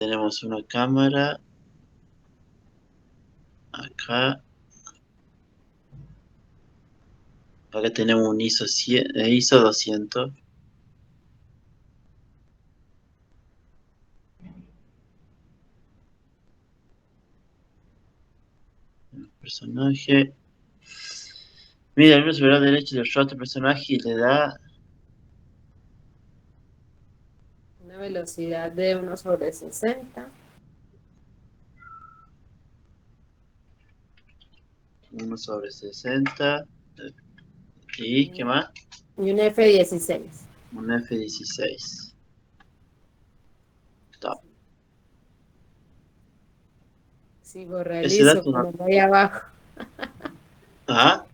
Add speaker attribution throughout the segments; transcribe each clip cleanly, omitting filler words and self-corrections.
Speaker 1: Tenemos una cámara acá. Acá tenemos un ISO 200. El personaje. Mira el brazo derecho del rostro del personaje y le da
Speaker 2: Una velocidad de 1/60.
Speaker 1: 1/60. ¿Y qué más?
Speaker 2: Y un F16.
Speaker 1: Un F16. Top.
Speaker 2: Sigo
Speaker 1: Ese
Speaker 2: realizo,
Speaker 1: dato no.
Speaker 2: ponelo ahí abajo.
Speaker 1: Ah,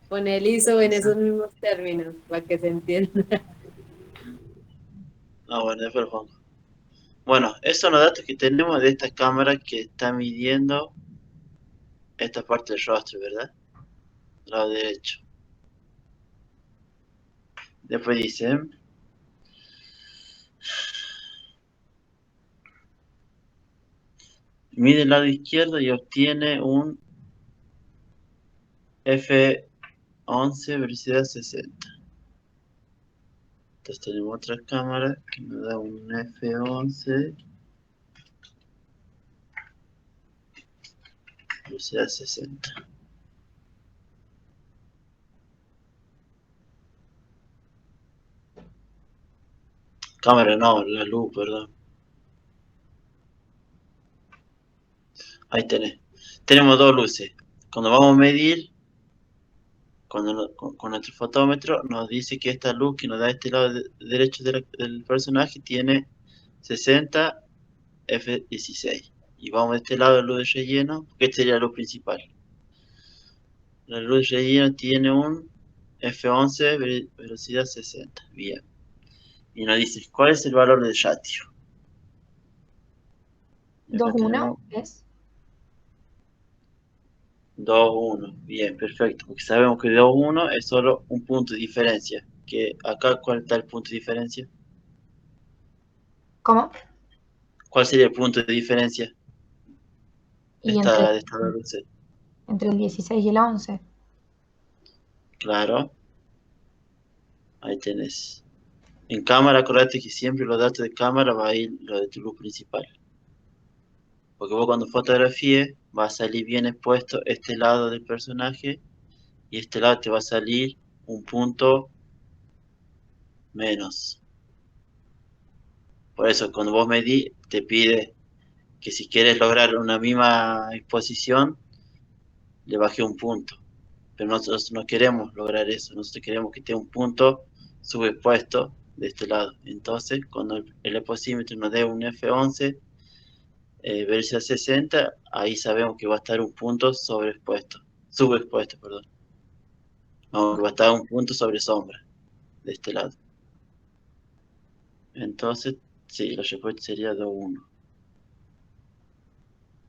Speaker 2: Pon el ISO en
Speaker 1: esa.
Speaker 2: esos mismos términos, para que se entienda.
Speaker 1: Ah, bueno, después lo pongo. Bueno, esos son los datos que tenemos de esta cámara que está midiendo esta parte del rostro, ¿verdad? Lado derecho. Después dice, mide el lado izquierdo y obtiene un F11 velocidad 60. Entonces tenemos otra cámara que nos da un F11 velocidad 60. Cámara no, la luz, perdón. Ahí tenés. Tenemos dos luces. Cuando vamos a medir, con nuestro fotómetro, nos dice que esta luz que nos da este lado derecho del personaje tiene 60 F16. Y vamos a este lado de luz de relleno, que esta sería la luz principal. La luz de relleno tiene un F11 velocidad 60. Bien. Y nos dice, ¿cuál es el valor del ratio? Acá
Speaker 3: 2-1
Speaker 1: tenemos
Speaker 3: es.
Speaker 1: 2-1. Bien, perfecto. Porque sabemos que 2-1 es solo un punto de diferencia. Que acá, ¿cuál está el punto de diferencia?
Speaker 3: ¿Cómo?
Speaker 1: ¿Cuál sería el punto de diferencia de
Speaker 3: Y entre,
Speaker 1: esta luz?
Speaker 3: entre el 16 y el 11.
Speaker 1: Claro, ahí tenés. En cámara, acordate que siempre los datos de cámara va a ir lo de tu luz principal. Porque vos cuando fotografíes va a salir bien expuesto este lado del personaje y este lado te va a salir un punto menos. Por eso cuando vos medís te pide que si quieres lograr una misma exposición, le baje un punto. Pero nosotros no queremos lograr eso, nosotros queremos que esté un punto subexpuesto de este lado. Entonces, cuando el exposímetro nos dé un F11 velocidad 60, ahí sabemos que va a estar un punto subexpuesto, perdón. No, que va a estar un punto sobre sombra de este lado. Entonces, sí, la respuesta sería 2-1.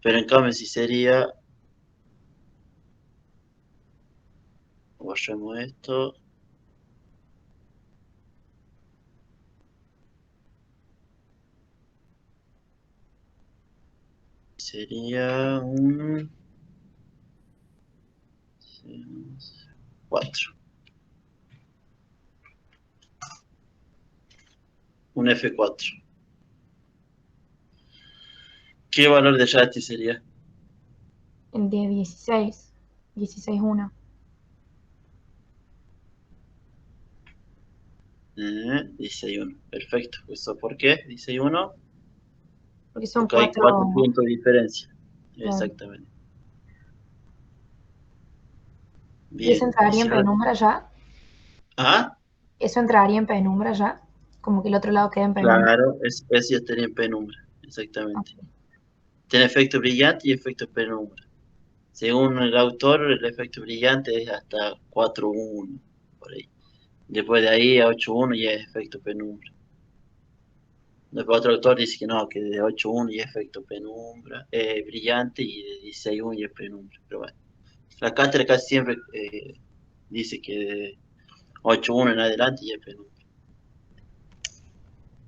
Speaker 1: Pero en cambio, si sería, borremos esto, sería un 4. Un F4. ¿Qué valor de Yachty sería?
Speaker 3: El de 16. 16-1.
Speaker 1: 16-1. Perfecto. ¿Eso por qué? 16-1.
Speaker 3: Porque son
Speaker 1: Porque hay
Speaker 3: 4.
Speaker 1: 4 puntos de diferencia.
Speaker 3: Claro.
Speaker 1: Exactamente.
Speaker 3: ¿Y eso
Speaker 1: Bien. Y
Speaker 3: entraría
Speaker 1: si
Speaker 3: en
Speaker 1: ahora...
Speaker 3: penumbra ya?
Speaker 1: Ah,
Speaker 3: ¿Eso entraría en penumbra ya? Como que el otro lado queda en penumbra.
Speaker 1: claro, es ya estaría en penumbra. Exactamente.
Speaker 3: Ok.
Speaker 1: Tiene efecto brillante y efecto penumbra. Según el autor, el efecto brillante es hasta 4-1, por ahí. Después de ahí a 8-1 ya es efecto penumbra. Después otro autor dice que no, que de 8-1 ya es efecto penumbra, brillante y de 16-1 ya es penumbra. Pero bueno, la cátedra casi siempre dice que de 8-1 en adelante ya es penumbra.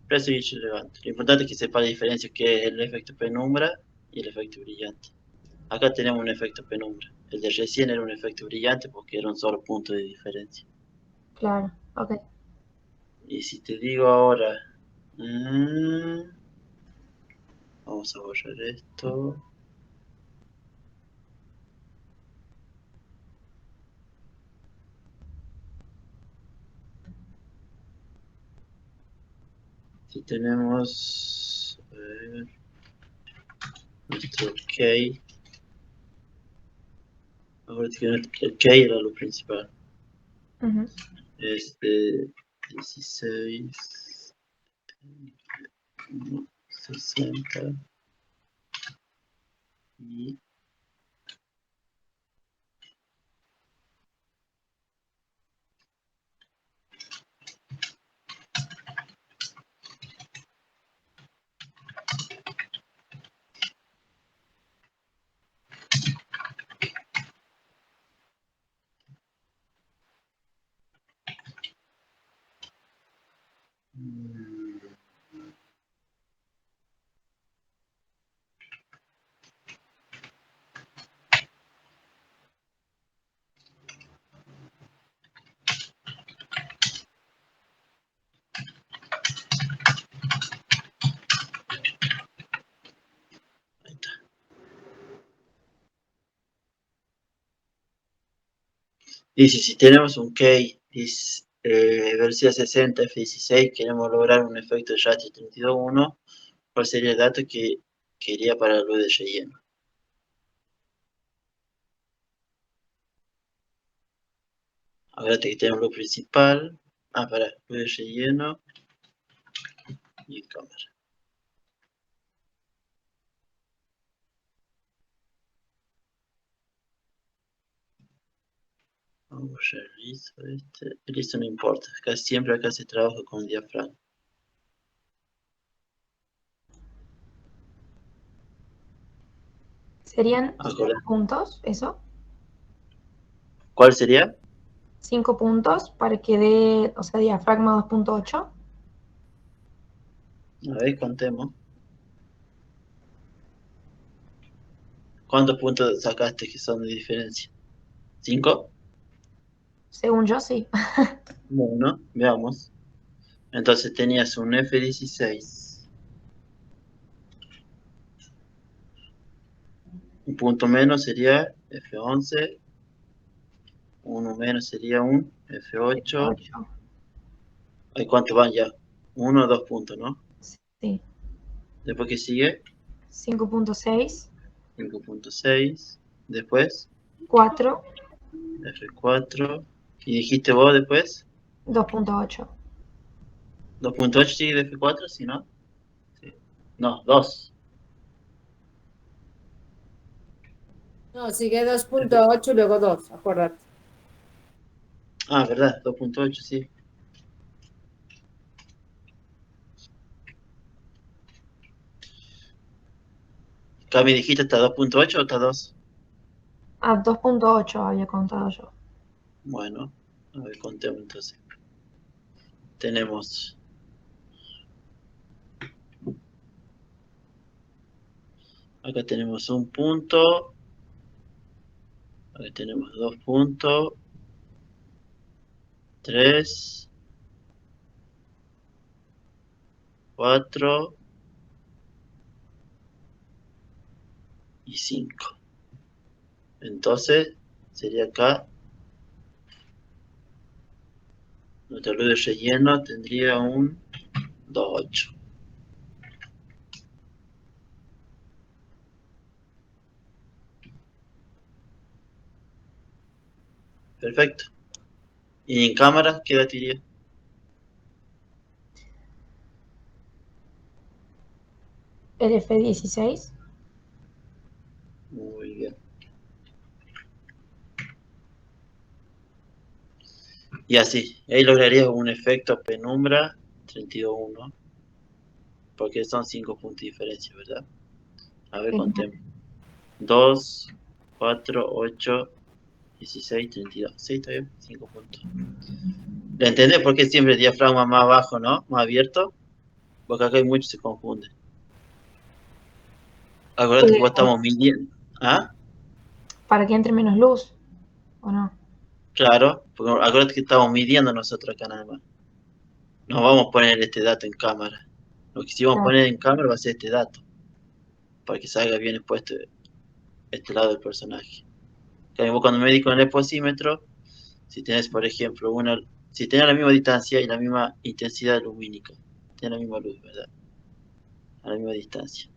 Speaker 1: Pero eso es irrelevante. Lo importante es que sepa la diferencia que es el efecto penumbra y el efecto brillante. Acá tenemos un efecto penumbra. El de recién era un efecto brillante porque era un solo punto de diferencia.
Speaker 3: Claro, ok.
Speaker 1: Y si te digo ahora, vamos a borrar esto. Si tenemos, a ver, nuestro key. Ahora que el key era lo principal.
Speaker 3: Ujú.
Speaker 1: 16, 60 y ahí está. Dice, si tenemos un key velocidad 60 F16, queremos lograr un efecto de ratio 32.1, ¿cuál sería el dato que quería para la luz de relleno? Acuérdate que tenemos luz principal, para luz de relleno y cámara. Vamos a ver, listo, listo no importa, casi siempre acá se trabaja con diafragma.
Speaker 3: ¿Serían
Speaker 1: Ahora,
Speaker 3: 5 puntos eso?
Speaker 1: ¿cuál sería?
Speaker 3: 5 puntos para que dé, o sea, diafragma 2.8.
Speaker 1: A ver, contemos. ¿Cuántos puntos sacaste que son de diferencia? ¿5?
Speaker 3: Según yo, sí.
Speaker 1: Bueno, veamos. Entonces tenías un F16. Un punto menos sería F11. Uno menos sería un F8.
Speaker 3: 8.
Speaker 1: ¿Hay cuántos van ya? 1 o 2 puntos, ¿no?
Speaker 3: Sí.
Speaker 1: Después que sigue
Speaker 3: 5.6.
Speaker 1: 5.6. Después
Speaker 3: 4.
Speaker 1: F4. ¿Y dijiste vos después?
Speaker 3: 2.8.
Speaker 1: 2.8 sigue de F4, ¿sí, no? Sí. No, 2.
Speaker 2: No, sigue 2.8 y luego 2, acuérdate.
Speaker 1: ¿Verdad? 2.8, sí. Acá me dijiste hasta 2.8 o hasta 2.
Speaker 3: 2.8 había contado yo.
Speaker 1: Bueno, a ver, contemos entonces. Tenemos acá tenemos un punto, acá tenemos 2 puntos, 3, 4 y 5. Entonces sería acá, nuestra luz de relleno tendría un 2.8. Perfecto. ¿Y en cámara qué edad diría?
Speaker 3: El F16.
Speaker 1: Muy bien. Y así, ahí lograrías un efecto penumbra 32.1, porque son 5 puntos de diferencia, ¿verdad? A ver,
Speaker 3: Genial.
Speaker 1: contemos. 2, 4, 8, 16, 32. Sí, está bien, 5 puntos. ¿Le entendés por qué siempre el diafragma más bajo, no? Más abierto. Porque acá hay muchos se confunden. Acuérdate que vos estamos midiendo. ¿Ah?
Speaker 3: Para que entre menos luz, ¿o no?
Speaker 1: Claro, porque acuérdate que estamos midiendo nosotros acá nada más. No vamos a poner este dato en cámara. Lo que sí vamos a
Speaker 3: Claro.
Speaker 1: poner en cámara va a ser este dato, para que salga bien expuesto este lado del personaje. Vos cuando medís con el exposímetro, si tenés, por ejemplo, si tenés la misma distancia y la misma intensidad lumínica, tenés la misma luz, ¿verdad? A la misma distancia.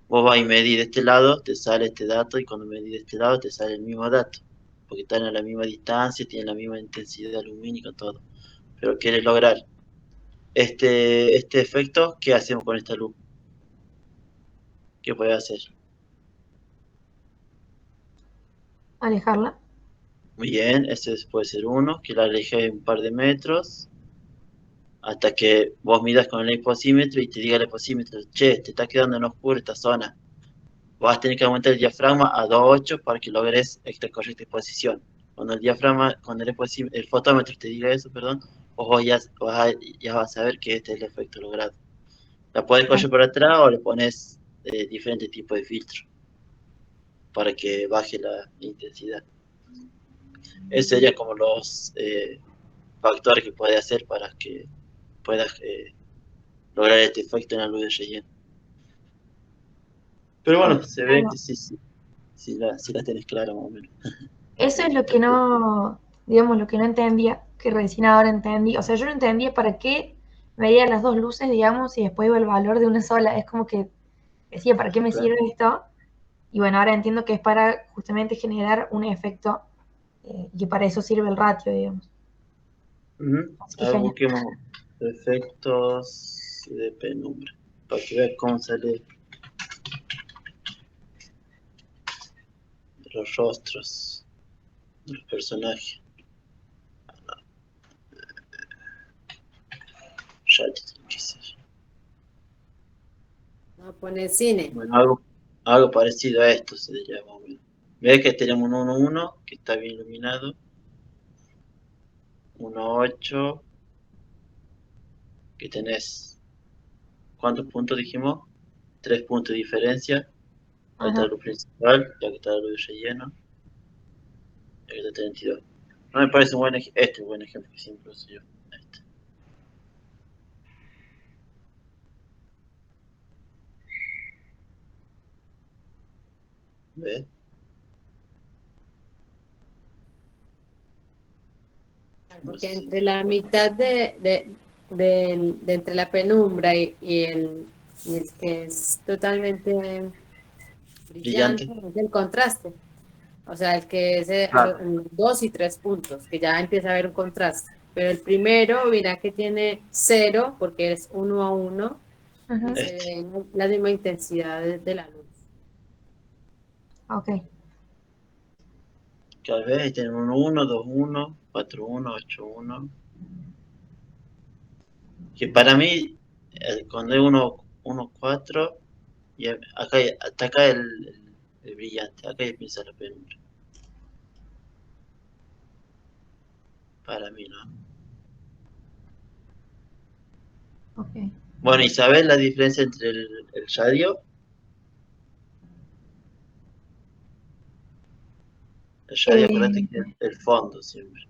Speaker 1: Vos vas y medís de este lado, te sale este dato, y cuando medís de este lado te sale el mismo dato, porque están a la misma distancia, tienen la misma intensidad lumínica, todo. Pero quieres lograr este efecto, ¿qué hacemos con esta luz? ¿Qué puede hacer?
Speaker 3: Alejarla.
Speaker 1: Muy bien, ese puede ser uno, que la alejes un par de metros, hasta que vos midas con el exposímetro y te diga el exposímetro, che, te está quedando en oscuro esta zona. Vas a tener que aumentar el diafragma a 2.8 para que logres esta correcta exposición. Cuando el diafragma, cuando el fotómetro te diga eso, perdón, vos ya vas a saber que este es el efecto logrado. La puedes coger por atrás o le pones diferentes tipos de filtro para que baje la intensidad. Esos serían como los factores que puedes hacer para que puedas lograr este efecto en la luz de relleno. Pero bueno, se ve que sí la tenés clara más o menos.
Speaker 3: Eso es lo que no, digamos, lo que no entendía, que recién ahora entendí. O sea, yo no entendía para qué veía las dos luces, digamos, y después iba el valor de una sola. Es como que decía, ¿para qué me
Speaker 1: Claro.
Speaker 3: sirve esto? Y bueno, ahora entiendo que es para justamente generar un efecto y que para eso sirve el ratio, digamos. Así que
Speaker 1: A ver,
Speaker 3: genial.
Speaker 1: busquemos efectos de penumbra para que veas cómo sale los rostros de los personajes. Ya tiene que ser.
Speaker 2: No pone cine.
Speaker 1: Bueno, algo parecido a esto se llama más o menos. Ves que tenemos un 1.1 que está bien iluminado, 1.8 que tenés, ¿cuántos puntos dijimos? 3 puntos de diferencia. Ahí está la
Speaker 3: Ajá.
Speaker 1: luz principal, ya que está la luz de relleno, ya que está 32. No me parece un buen este es un buen ejemplo que siempre uso yo. Este. ¿Ves? No
Speaker 2: Porque
Speaker 1: sé si
Speaker 2: entre la mitad de entre la penumbra y el que es totalmente brillante
Speaker 1: brillante.
Speaker 2: es el contraste. O sea, el que es
Speaker 1: Claro.
Speaker 2: en los 2 y 3 puntos, que ya empieza a haber un contraste. Pero el primero, mira que tiene 0, porque es 1 a 1, y
Speaker 3: Ujú.
Speaker 2: se
Speaker 1: Este.
Speaker 2: ve la misma intensidad de la luz.
Speaker 3: Ok.
Speaker 1: Cada vez tienen 1.1, 2.1, 4.1, 8.1. Que para mí, cuando hay 1.4, y acá, hasta acá el brillante, acá ya empieza la penumbra. Para mí, ¿no?
Speaker 3: Ok.
Speaker 1: Bueno, ¿y sabes la diferencia entre el radio? El radio, acuérdate
Speaker 3: Eh,
Speaker 1: que es el fondo siempre.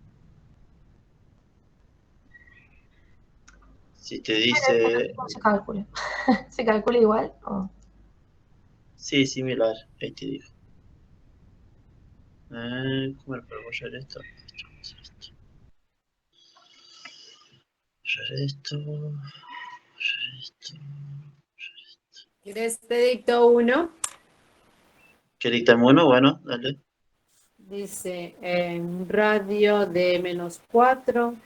Speaker 1: Si te
Speaker 3: bueno, esto no sé
Speaker 1: dice,
Speaker 3: cómo se calcula. ¿Se calcula igual? O...
Speaker 1: sí, similar, ahí te digo. ¿Cómo le puedo borrar esto? Borrar esto, borrar esto.
Speaker 2: ¿Quieres te dicto uno?
Speaker 1: ¿Qué dictamos uno? Bueno, dale.
Speaker 2: Dice un radio de -4.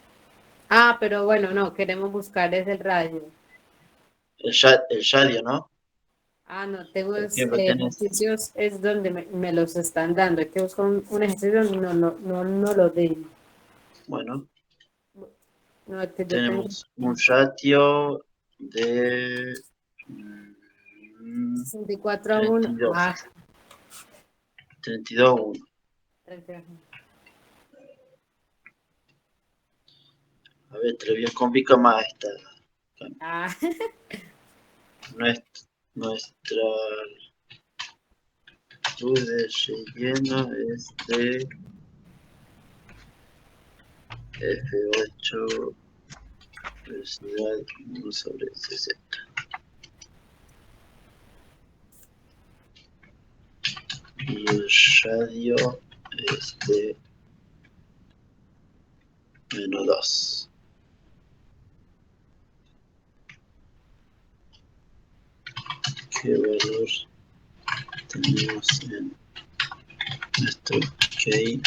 Speaker 2: Ah, pero bueno, no, queremos buscar es el radio.
Speaker 1: El radio, ¿no?
Speaker 2: Ah, no, tengo
Speaker 1: Por ejemplo, tenés,
Speaker 2: ejercicios, es donde me los están dando. Hay que buscar un ejercicio donde no lo den.
Speaker 1: bueno,
Speaker 2: No, es que yo tengo
Speaker 1: tenemos un ratio de
Speaker 2: 64 a 1.
Speaker 1: 32,
Speaker 2: Ah,
Speaker 1: 32.1.
Speaker 2: 32.
Speaker 1: A ver, te lo voy a complicar más esta.
Speaker 2: Ah,
Speaker 1: Nuestra luz de relleno es de F8 velocidad 1/60. Y el radio es de -2. ¿Qué valor tenemos en nuestro K?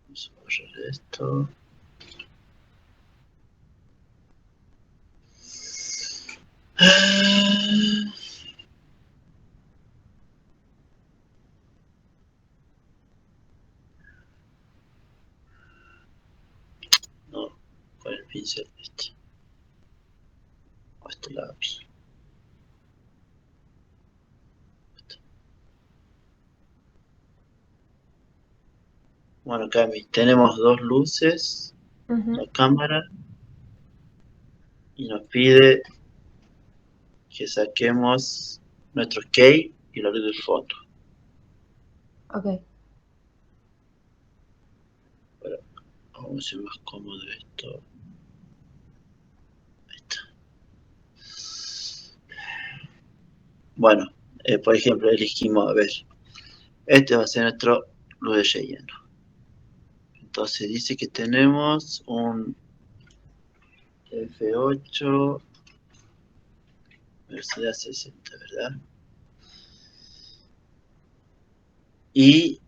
Speaker 1: Vamos a borrar esto. No, con el pincel este. O este lápiz. Bueno, Cami, tenemos dos luces, la cámara, y nos pide que saquemos nuestro key y la luz del fondo.
Speaker 3: Ok.
Speaker 1: Bueno, vamos a hacer más cómodo esto. Ahí está. Bueno, por ejemplo, elegimos, a ver, este va a ser nuestro luz de relleno. Entonces dice que tenemos un F8 velocidad 60, ¿verdad? Y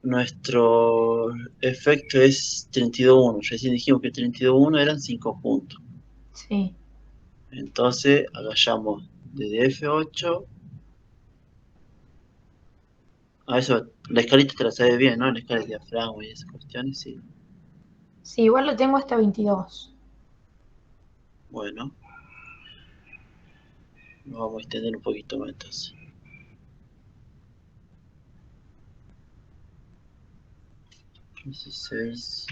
Speaker 1: nuestro efecto es 32.1. Recién dijimos que 32.1 eran 5 puntos.
Speaker 3: Sí.
Speaker 1: Entonces agallamos desde F8 a eso. La escalita te la sabes bien, ¿no? La escala de diafragma y esas cuestiones, sí.
Speaker 3: Sí, igual lo tengo hasta 22.
Speaker 1: Bueno, nos vamos a extender un poquito más entonces. 16,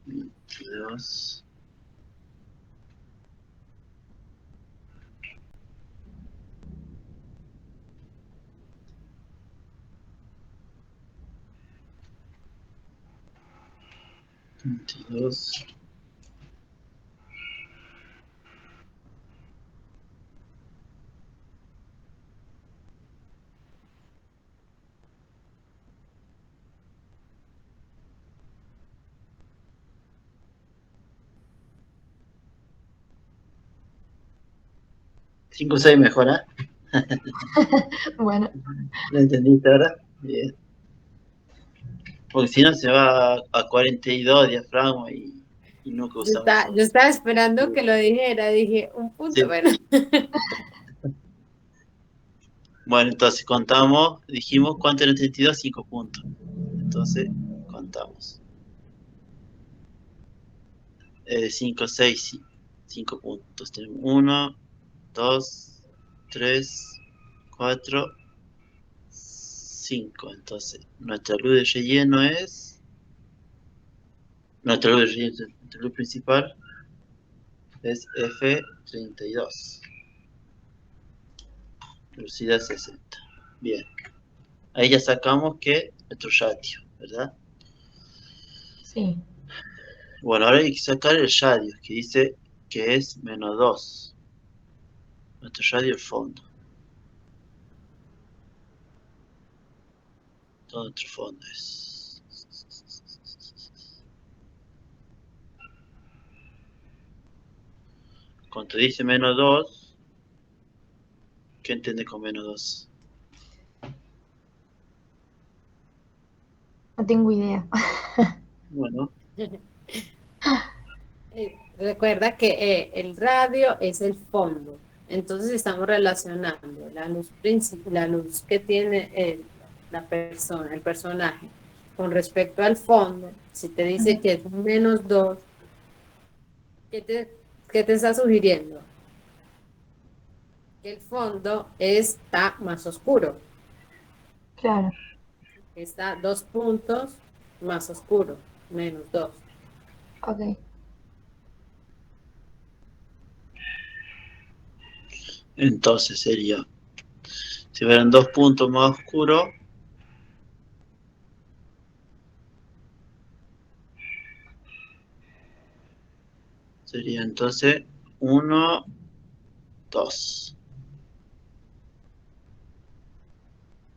Speaker 1: 22. $22. ¿5 o 6 mejora?
Speaker 3: Bueno,
Speaker 1: ¿Lo entendiste ahora? Bien. Porque si no se va a 42 diafragma y nunca usamos eso.
Speaker 2: yo estaba esperando que lo dijera, dije, un punto,
Speaker 1: Sí.
Speaker 2: bueno.
Speaker 1: Bueno, entonces contamos, dijimos cuánto era 32, 5 puntos. Entonces contamos. 5, 6, 5 puntos. Tenemos 1, 2, 3, 4, 5. Entonces, nuestra luz de relleno es. Nuestra luz de relleno, nuestra luz principal es F32. Velocidad 60. Bien. Ahí ya sacamos que nuestro ratio, ¿verdad?
Speaker 3: sí.
Speaker 1: Bueno, ahora hay que sacar el radio, que dice que es -2. Nuestro radio el fondo. Todo nuestro fondo es. Cuando dice -2, ¿qué entiende con -2?
Speaker 3: No tengo idea.
Speaker 1: Bueno,
Speaker 2: Recuerda que el radio es el fondo. Entonces estamos relacionando la luz la luz que tiene la persona, el personaje, con respecto al fondo. Si te dice que es -2, ¿Qué te está sugiriendo? Que el fondo está más oscuro.
Speaker 3: Claro,
Speaker 2: Está 2 puntos más oscuro, -2.
Speaker 3: ok.
Speaker 1: Entonces sería, si fueran 2 puntos más oscuros, sería entonces 1, 2.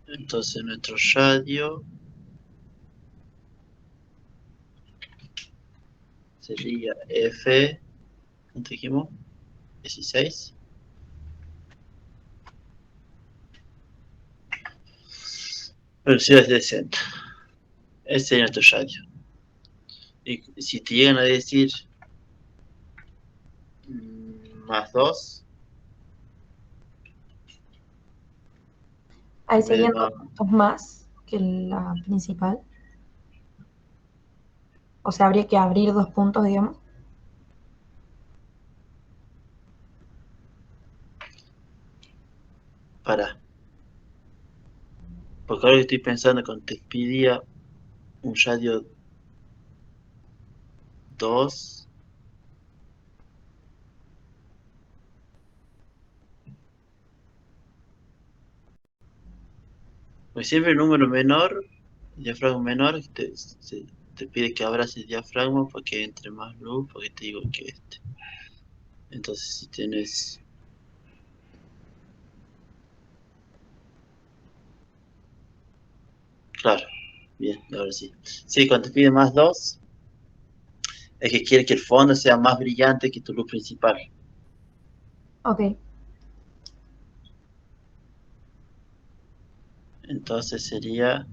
Speaker 1: Entonces nuestro radio sería F, ¿cuánto dijimos? 16. Velocidad de 60. Ese sería nuestro radio. Y si te llegan a decir más 2,
Speaker 3: Ahí
Speaker 1: en vez de
Speaker 3: serían
Speaker 1: más,
Speaker 3: 2 puntos más que la principal. O sea, habría que abrir 2 puntos, digamos.
Speaker 1: para. Porque ahora que estoy pensando, cuando te pedía un radio 2, pues siempre el número menor, el diafragma menor, te pide que abras el diafragma para que entre más luz, porque te digo que este. Entonces si tienes, claro, bien, ahora sí. Sí, cuando te pide más 2, es que quiere que el fondo sea más brillante que tu luz principal.
Speaker 3: Ok,
Speaker 1: Entonces sería,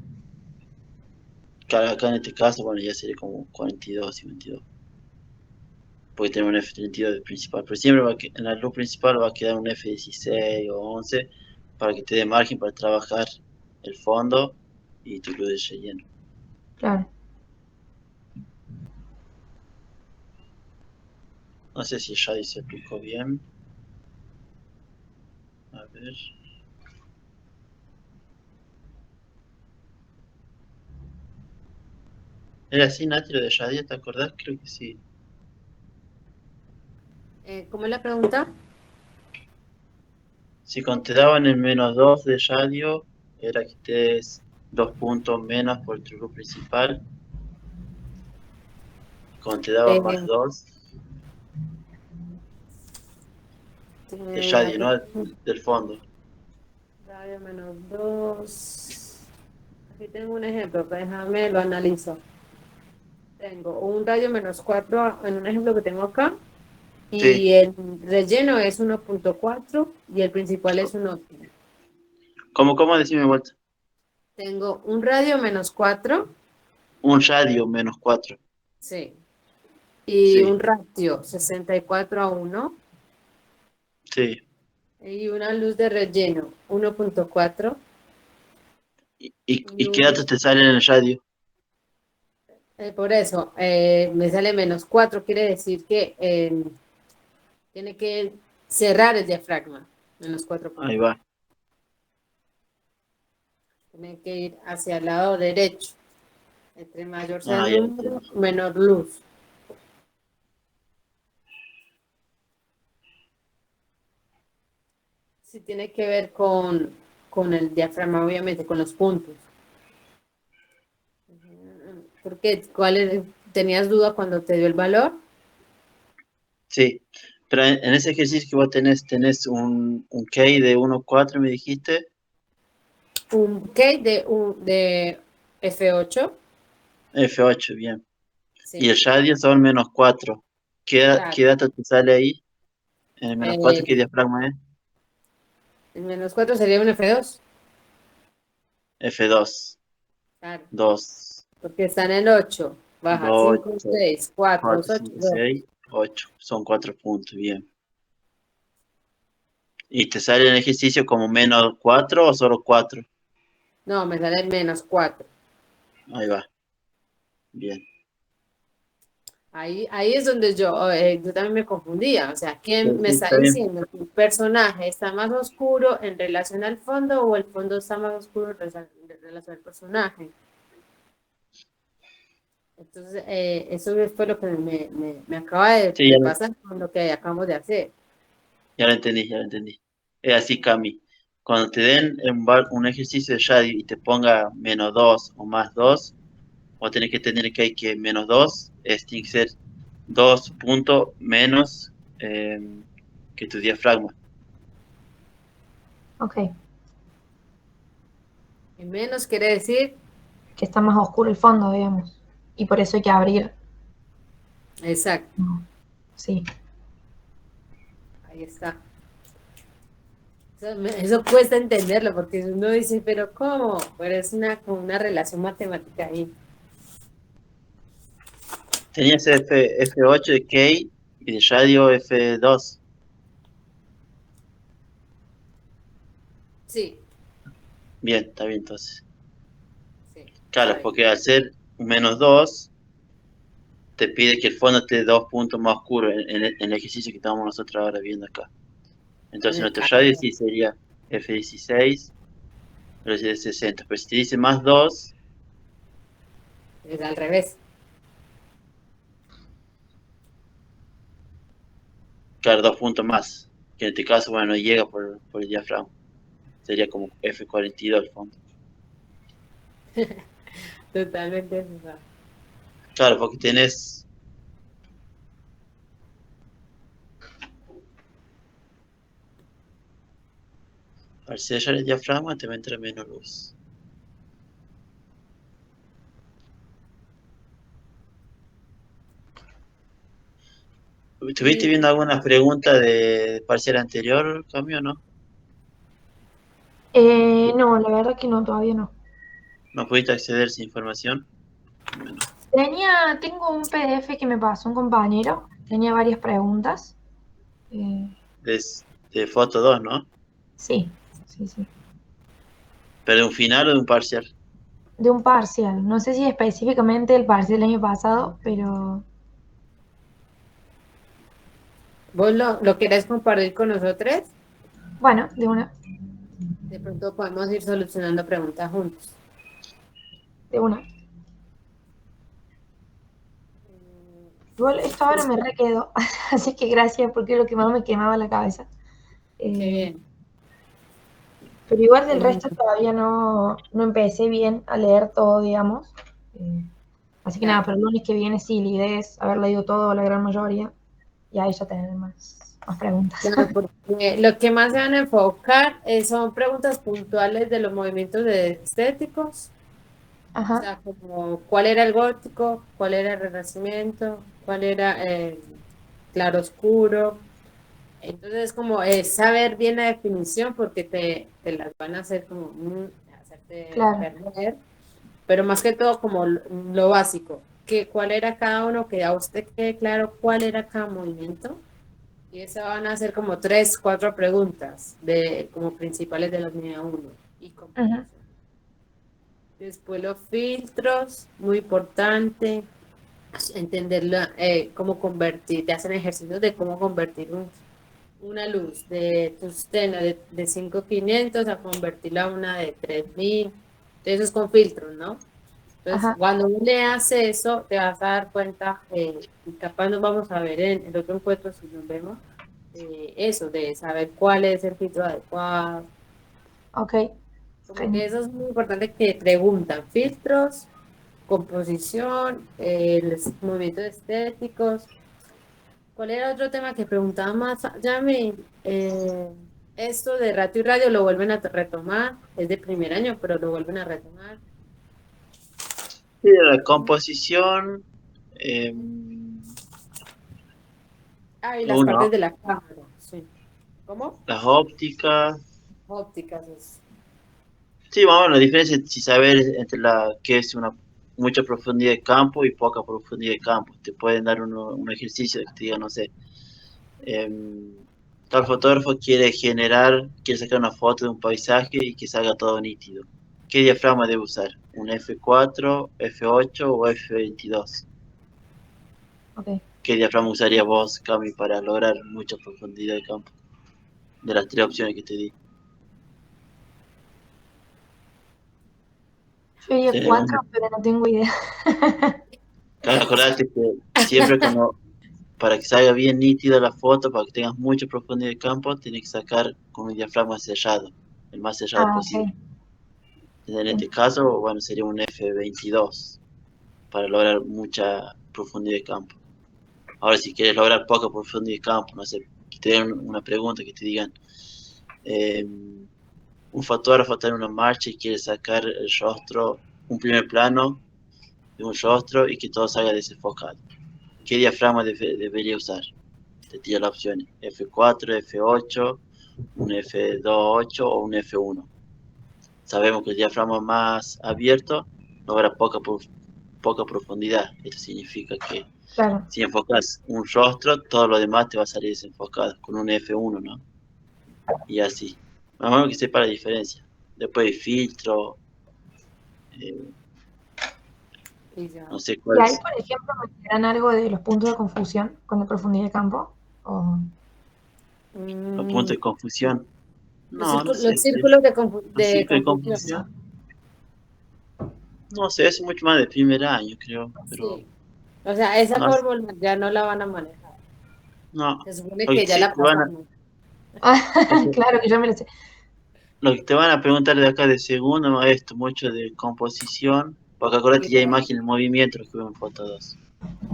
Speaker 1: acá en este caso, bueno, ya sería como 42, 52. Porque tenemos un F32 de principal, pero siempre en la luz principal va a quedar un F16 o 11 para que te dé margen para trabajar el fondo y tu luz de relleno.
Speaker 3: claro.
Speaker 1: No sé si ya se aplicó bien. A ver. ¿Era así, Nati, lo de radio? ¿Te acordás? Creo que sí.
Speaker 2: ¿Cómo es la pregunta?
Speaker 1: Si cuando te daban el -2 de radio, era que te des 2 puntos menos por tu luz principal. Cuando te daban más
Speaker 2: Eh,
Speaker 1: 2 de radio,
Speaker 2: aquí,
Speaker 1: ¿no? Del fondo.
Speaker 2: radio -2. Aquí tengo un ejemplo, pues déjame lo analizo. Tengo un radio -4 en un ejemplo que tengo acá.
Speaker 1: Sí.
Speaker 2: Y el relleno es 1,4 y el principal es 1.
Speaker 1: ¿Cómo? Decime vuelta.
Speaker 2: Tengo un radio -4,
Speaker 1: Un radio -4.
Speaker 2: sí, y un
Speaker 1: Sí,
Speaker 2: ratio 64:1
Speaker 1: sí.
Speaker 2: y una luz de relleno 1,4 y
Speaker 1: ¿Y qué datos te salen en el radio?
Speaker 2: por eso me sale -4, quiere decir que tiene que cerrar el diafragma, -4
Speaker 1: Ahí
Speaker 2: puntos.
Speaker 1: va.
Speaker 2: Tiene que ir hacia el lado derecho. Entre mayor sea
Speaker 1: Ah,
Speaker 2: el
Speaker 1: ya
Speaker 2: número,
Speaker 1: entendí.
Speaker 2: menor luz. Sí tiene que ver con el diafragma, obviamente, con los puntos. ¿Por qué? ¿Tenías duda cuando te dio el valor?
Speaker 1: Sí. Pero en ese ejercicio que vos tenés un key de 1,4, me dijiste.
Speaker 2: Un K de F8.
Speaker 1: F8, bien. Y
Speaker 2: Sí,
Speaker 1: el radio son -4. ¿Qué
Speaker 2: claro.
Speaker 1: dato te sale ahí? En el -4, ¿qué
Speaker 2: Eh,
Speaker 1: diafragma es?
Speaker 2: el -4 sería un F2.
Speaker 1: F2.
Speaker 2: Claro,
Speaker 1: 2,
Speaker 2: porque está en el 8. Baja 5,
Speaker 1: 8,
Speaker 2: 6, 4,
Speaker 1: 4,
Speaker 2: 2, 8,
Speaker 1: 5,
Speaker 2: 2.
Speaker 1: 6, 8. Son 4 puntos, bien. ¿Y te sale el ejercicio como -4 o solo 4?
Speaker 2: No, me sale -4.
Speaker 1: Ahí va. Bien.
Speaker 2: Ahí es donde yo también me confundía. O sea,
Speaker 1: Sí,
Speaker 2: ¿quién me
Speaker 1: sí,
Speaker 2: está
Speaker 1: está bien.
Speaker 2: diciendo que el personaje está más oscuro en relación al fondo o el fondo está más oscuro en relación al personaje? Entonces, eso fue lo que me acaba
Speaker 1: Sí,
Speaker 2: de pasar con lo que acabamos de hacer.
Speaker 1: ya lo entendí, ya lo entendí. Es así, Cami. Cuando te den un ejercicio de radio y te ponga -2 o +2, vos tenés que tener que hay que -2 tiene que ser 2 puntos menos que tu diafragma.
Speaker 3: Ok,
Speaker 2: Y menos quiere decir,
Speaker 3: que está más oscuro el fondo, digamos. Y por eso hay que abrir.
Speaker 2: exacto,
Speaker 3: Sí,
Speaker 2: ahí está. Eso cuesta entenderlo porque uno dice, pero ¿cómo? Pero es como una relación matemática ahí.
Speaker 1: Tenías F8 de K y de radio F2.
Speaker 2: Sí,
Speaker 1: Bien, está bien entonces.
Speaker 2: sí, está
Speaker 1: Claro,
Speaker 2: bien.
Speaker 1: porque al ser un -2, te pide que el fondo esté 2 puntos más oscuro en el ejercicio que estamos nosotros ahora viendo acá. Entonces nuestro radio sí sería F16, pero es de 60. Pero si te dice +2,
Speaker 2: Es al revés.
Speaker 1: claro, 2 puntos más. Que en este caso, bueno, no llega por el diafragma. Sería como F42 el fondo.
Speaker 2: Totalmente. O sea,
Speaker 1: Claro, porque tenés. Al sellar el diafragma te va a entrar menos luz. ¿Estuviste viendo
Speaker 2: y
Speaker 1: algunas preguntas de parcial anterior, Cambio, no?
Speaker 3: no, la verdad que no, todavía no.
Speaker 1: ¿No pudiste acceder a esa información? Bueno,
Speaker 3: Tengo un PDF que me pasó un compañero, tenía varias preguntas. Eh,
Speaker 1: de foto 2, ¿no?
Speaker 3: sí, sí, sí.
Speaker 1: Pero de un final o de un parcial.
Speaker 3: De un parcial, no sé si específicamente el parcial del año pasado, pero
Speaker 2: vos lo querés compartir con nosotros,
Speaker 3: bueno, de una,
Speaker 2: de pronto podemos ir solucionando preguntas juntos.
Speaker 3: de una. Igual esto ahora me re quedó, así que gracias porque es lo que más me quemaba la cabeza.
Speaker 2: Qué
Speaker 3: Eh,
Speaker 2: bien.
Speaker 3: pero igual del
Speaker 2: Mm,
Speaker 3: resto todavía no empecé bien a leer todo, digamos. Eh, así que nada,
Speaker 2: ya.
Speaker 3: pero el lunes que viene sí, la idea es haber leído todo, la gran mayoría, y ahí ya tener más preguntas.
Speaker 2: Claro, porque lo que más se van a enfocar son preguntas puntuales de los movimientos estéticos, o
Speaker 3: Ajá,
Speaker 2: sea, como cuál era el gótico, cuál era el renacimiento, cuál era el claroscuro. Entonces, como es saber bien la definición, porque te las van a hacer como hacerte
Speaker 3: claro,
Speaker 2: perder, pero más que todo como lo básico, que cuál era cada uno, que a usted quede claro cuál era cada movimiento. Y esas van a ser como tres, cuatro preguntas como principales de la unidad uno y
Speaker 3: ujú,
Speaker 2: composición. Después los filtros, muy importante, cómo convertir, te hacen ejercicios de cómo convertir una luz de tungsteno de 5500 a convertirla a una de 3000. Entonces eso es con filtros, ¿no? Entonces,
Speaker 3: ajá,
Speaker 2: cuando uno le hace eso, te vas a dar cuenta, y capaz nos vamos a ver en el otro encuentro si nos vemos, eso, de saber cuál es el filtro adecuado.
Speaker 3: ok,
Speaker 2: Como que
Speaker 3: genial.
Speaker 2: eso es muy importante que preguntan filtros, composición, los movimientos estéticos. ¿Cuál era otro tema que preguntaba más? Yami, esto de ratio y radio lo vuelven a retomar, es de primer año, pero lo vuelven a retomar.
Speaker 1: Sí, de la composición. eh,
Speaker 2: Ah, y las partes
Speaker 1: uno,
Speaker 2: de la cámara, sí. ¿Cómo?
Speaker 1: las ópticas.
Speaker 2: Ópticas es.
Speaker 1: Sí, más o menos la diferencia es si saber entre la que es una mucha profundidad de campo y poca profundidad de campo. Te pueden dar un ejercicio que te diga, no sé, em, tal fotógrafo quiere sacar una foto de un paisaje y que salga todo nítido. ¿Qué diafragma debe usar? ¿Un F4, F8 o F22?
Speaker 3: Ok.
Speaker 1: ¿Qué diafragma usarías vos, Cami, para lograr mucha profundidad de campo? De las 3 opciones que te di.
Speaker 3: Yo diría
Speaker 1: Tenés
Speaker 3: 4,
Speaker 1: una.
Speaker 3: pero no tengo idea.
Speaker 1: Claro, acordate que siempre para que salga bien nítida la foto, para que tengas mucha profundidad de campo, tienes que sacar con un diafragma cerrado, el más cerrado
Speaker 3: Ah,
Speaker 1: posible.
Speaker 3: ok.
Speaker 1: En
Speaker 3: Sí,
Speaker 1: este caso, bueno, sería un F22 para lograr mucha profundidad de campo. Ahora, si quieres lograr poca profundidad de campo, no sé, que te den una pregunta, que te digan, eh, un fotógrafo está en una marcha y quiere sacar el rostro, un primer plano de un rostro y que todo salga desenfocado. ¿Qué diafragma debería usar? Te tira las opciones: F4, F8, un F2.8 o un F1. Sabemos que el diafragma más abierto logra poca profundidad. Esto significa que
Speaker 3: claro.
Speaker 1: si enfocas un rostro, todo lo demás te va a salir desenfocado con un F1, ¿no? Y así. Más o menos que sepa la diferencia. Después de filtro, eh,
Speaker 2: Y ya.
Speaker 1: no sé
Speaker 3: Y
Speaker 1: cuál
Speaker 3: ahí,
Speaker 1: es.
Speaker 3: por ejemplo, me dirán algo de los puntos de confusión con la profundidad de campo. O...
Speaker 1: Los puntos
Speaker 2: Mm,
Speaker 1: de confusión.
Speaker 2: los
Speaker 1: No, no
Speaker 2: los
Speaker 1: sé.
Speaker 2: círculos
Speaker 1: Los
Speaker 2: de
Speaker 1: círculos de
Speaker 2: confusión, ¿no?
Speaker 1: confusión. No sé, es mucho más de primer año, creo. Pero
Speaker 2: Sí. O sea, esa
Speaker 1: no,
Speaker 2: fórmula ya no la van a manejar.
Speaker 1: no.
Speaker 2: Se supone
Speaker 1: Lo que
Speaker 2: que ya
Speaker 1: sí
Speaker 2: la
Speaker 1: te van a,
Speaker 2: pasamos.
Speaker 1: lo que,
Speaker 3: Claro que yo me lo sé.
Speaker 1: lo que te van a preguntar de acá de segundo no es esto, mucho de composición. Porque acuérdate,
Speaker 2: Y
Speaker 1: ya hay
Speaker 2: de-
Speaker 1: imagen en movimiento lo que veo en foto 2.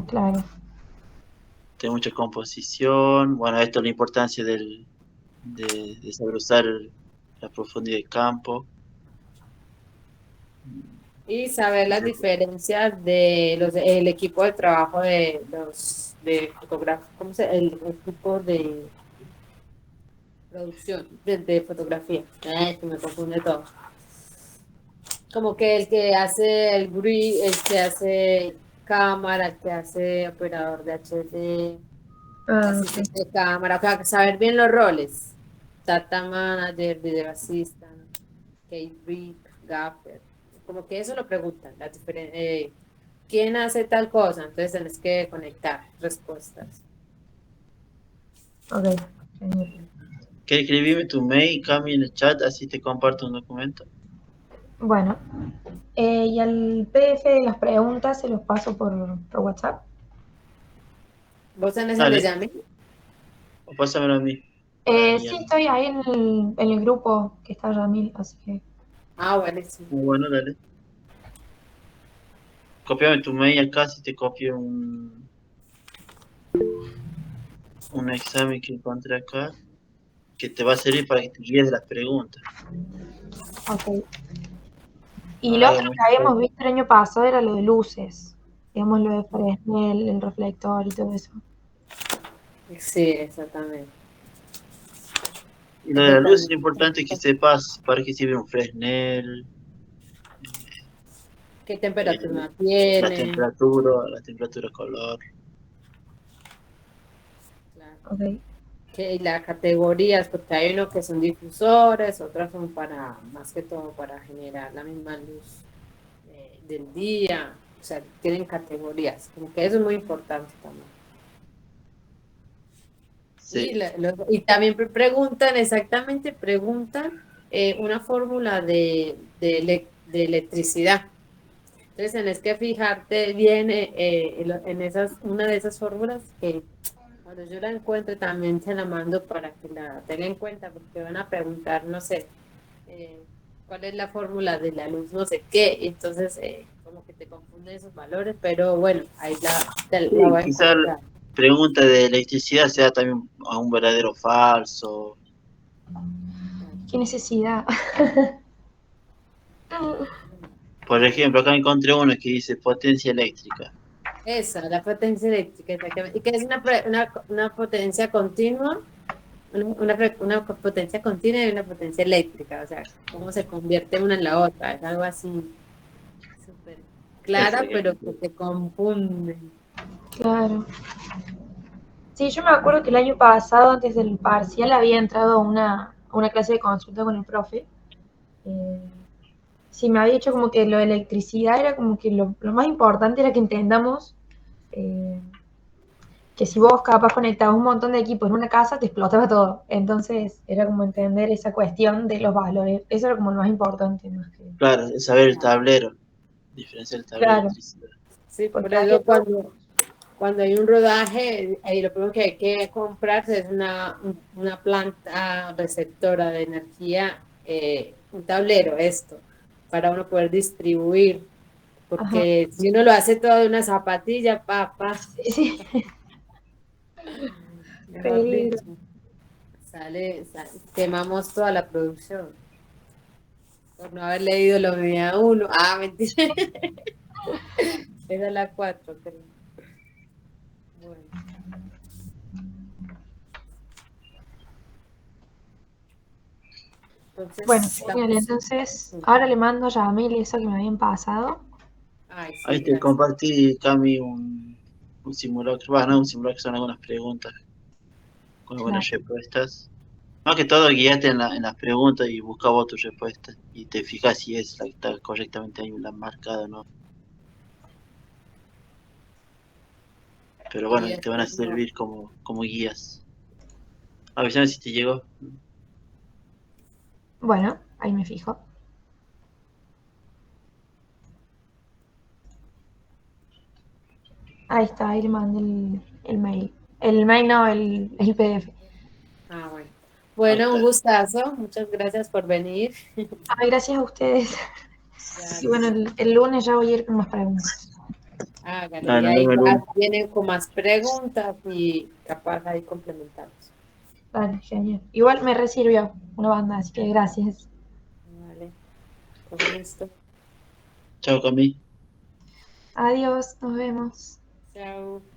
Speaker 3: Claro.
Speaker 1: Tiene mucha composición. Bueno, esto es la importancia de saber usar la profundidad de campo.
Speaker 2: y saber las diferencias de el equipo de trabajo de los de fotógrafos, ¿cómo se el equipo de producción de fotografía? Ay, que me confunde todo. Como que el que hace el gris, el que hace cámara, el que hace operador de HD,
Speaker 3: Ah, ok.
Speaker 2: asistente de cámara, o sea, saber bien los roles. Data manager, video assistant, K-Brick, Gaffer. Como que eso lo preguntan, ¿quién hace tal cosa? Entonces tienes que conectar respuestas.
Speaker 3: Ok. Genial.
Speaker 1: ¿Quieres escribirme tu mail, Cami, en el chat? Así te comparto un documento.
Speaker 3: Bueno. Y al PDF de las preguntas se los paso por WhatsApp.
Speaker 2: ¿Vos tenés el de
Speaker 1: Dale,
Speaker 2: Yami?
Speaker 1: o pásamelo a mí.
Speaker 3: Sí,
Speaker 1: Ahí.
Speaker 3: estoy ahí en el grupo que está Yamil, así que...
Speaker 2: Ah, buenísimo.
Speaker 1: Bueno, dale. Copiame tu mail acá, si te copio un examen que encontré acá, que te va a servir para que te guíes de las preguntas.
Speaker 3: Ok. Y
Speaker 1: No
Speaker 3: lo
Speaker 1: hagas
Speaker 3: otro
Speaker 1: mucho
Speaker 3: que habíamos
Speaker 1: caso.
Speaker 3: visto el año pasado era lo de luces. Digamos, lo de Fresnel, el reflector y todo eso.
Speaker 2: Sí, exactamente.
Speaker 1: Y lo de
Speaker 2: Eso
Speaker 1: la luz es
Speaker 2: también.
Speaker 1: importante que sepas para qué sirve un Fresnel,
Speaker 2: ¿Qué
Speaker 1: eh,
Speaker 2: temperatura tiene?
Speaker 1: la temperatura color.
Speaker 2: Claro.
Speaker 3: Ok.
Speaker 2: Que las categorías, porque hay unos que son difusores, otras son para, más que todo, para generar la misma luz del día. O sea, tienen categorías. Como que eso es muy importante también. Y,
Speaker 1: Sí,
Speaker 2: y también preguntan, exactamente, preguntan una fórmula de electricidad. Entonces tenés que fijarte bien en una de esas fórmulas que cuando yo la encuentre también se la mando para que la tenga en cuenta, porque van a preguntar, no sé, eh, cuál es la fórmula de la luz, no sé qué, y entonces como que te confunden esos valores, pero bueno, ahí la
Speaker 1: sí,
Speaker 2: voy a
Speaker 1: quizá la
Speaker 2: encontrar.
Speaker 1: pregunta de electricidad sea también a un verdadero o falso.
Speaker 3: Qué necesidad.
Speaker 1: Por ejemplo, acá encontré uno que dice potencia eléctrica.
Speaker 2: Esa, la potencia eléctrica, exactamente. Y que es una potencia continua, una potencia continua y una potencia eléctrica, o sea, cómo se convierte una en la otra, es algo así súper
Speaker 1: Esa
Speaker 2: clara,
Speaker 1: que
Speaker 2: pero
Speaker 1: encontré.
Speaker 2: que te confunde.
Speaker 3: Claro. Sí, yo me acuerdo que el año pasado, antes del parcial, había entrado a una clase de consulta con el profe. Eh, sí, me había dicho como que lo de electricidad era como que lo más importante era que entendamos eh, que si vos capaz conectabas un montón de equipos en una casa, te explotaba todo. Entonces era como entender esa cuestión de los valores. Eso era como lo más importante, más que...
Speaker 1: Claro, es saber el tablero, diferenciar el tablero de
Speaker 3: Claro,
Speaker 1: electricidad.
Speaker 2: Sí, por
Speaker 3: porque había
Speaker 2: eso
Speaker 3: todo...
Speaker 2: cuando hay un rodaje, ahí lo primero que hay que comprarse es una planta receptora de energía, un tablero, esto, para uno poder distribuir.
Speaker 3: Ajá,
Speaker 2: Porque si uno lo hace todo de una zapatilla,
Speaker 3: sí, sí,
Speaker 2: mejor
Speaker 3: peligro.
Speaker 2: dicho, quemamos toda la producción por no haber leído lo unidad uno. Ah, mentira. Esa es la 4, creo. Bueno,
Speaker 3: Bueno,
Speaker 2: entonces
Speaker 3: genial.
Speaker 2: estamos.
Speaker 3: Entonces, ahora le mando a Yamil eso que me habían pasado.
Speaker 2: Ay,
Speaker 1: Ahí
Speaker 2: sí,
Speaker 1: te
Speaker 2: gracias.
Speaker 1: compartí, Cami, un simulacro. Bueno, un simulacro son algunas preguntas con
Speaker 3: Claro.
Speaker 1: algunas respuestas. Más que todo, guíate en las preguntas y busca vos tu respuesta. Y te fijas si es la que está correctamente ahí la marcada o no. Pero bueno,
Speaker 2: Y
Speaker 1: te van a
Speaker 2: después no.
Speaker 1: servir como guías. Avísame si te llegó.
Speaker 3: Bueno, ahí me fijo. Ahí está, ahí le mandé el mail. El mail no, el PDF.
Speaker 2: Ah, bueno.
Speaker 1: Ahí
Speaker 2: Bueno, un
Speaker 1: está.
Speaker 2: gustazo. Muchas gracias por venir.
Speaker 3: Ay, gracias a ustedes. Y bueno,
Speaker 2: Gracias.
Speaker 3: el lunes ya voy a ir con más preguntas.
Speaker 2: Hágale.
Speaker 1: Dale,
Speaker 2: Y
Speaker 1: nos
Speaker 2: ahí
Speaker 1: vemos el
Speaker 2: ya
Speaker 1: lunes.
Speaker 2: vienen con más preguntas y capaz ahí complementamos.
Speaker 3: Vale, genial. Igual me resirvió una banda, así que gracias.
Speaker 2: Vale. Con gusto.
Speaker 1: Chao, Cami.
Speaker 3: Adiós, nos vemos.
Speaker 2: Chao.